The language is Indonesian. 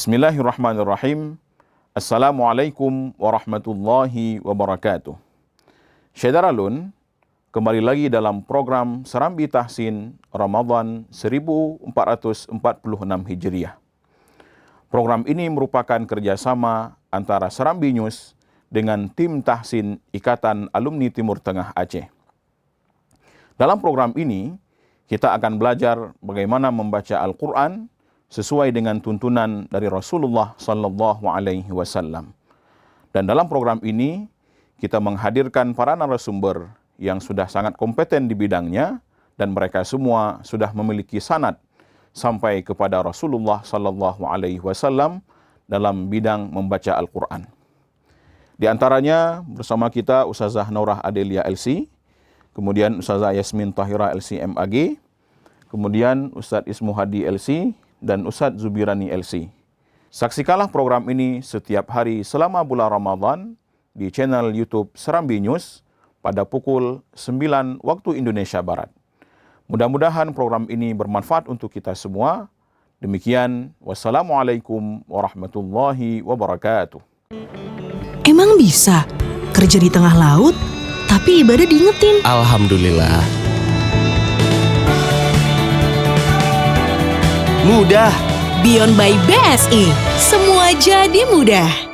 Bismillahirrahmanirrahim. Assalamualaikum warahmatullahi wabarakatuh. Syederalun, kembali lagi dalam program Serambi Tahsin Ramadan 1446 Hijriah. Program ini merupakan kerjasama antara Serambi News dengan tim Tahsin Ikatan Alumni Timur Tengah Aceh. Dalam program ini, kita akan belajar bagaimana membaca Al-Quran sesuai dengan tuntunan dari Rasulullah Sallallahu Alaihi Wasallam. Dan dalam program ini, kita menghadirkan para narasumber yang sudah sangat kompeten di bidangnya, dan mereka semua sudah memiliki sanad sampai kepada Rasulullah Sallallahu Alaihi Wasallam dalam bidang membaca Al-Quran. Di antaranya bersama kita Ustazah Naurah Adelia LC, kemudian Ustazah Yasmin Tahira LC MAG, kemudian Ustadz Ismu Hadi LC, dan Ustadz Zubirani LC. Saksikanlah program ini setiap hari selama bulan Ramadan di channel YouTube Serambi News pada pukul 9 waktu Indonesia Barat. Mudah-mudahan program ini bermanfaat untuk kita semua. Demikian, wassalamualaikum warahmatullahi wabarakatuh. Emang bisa kerja di tengah laut, tapi ibadah diingetin? Alhamdulillah. Mudah. Beyond by BSI, semua jadi mudah.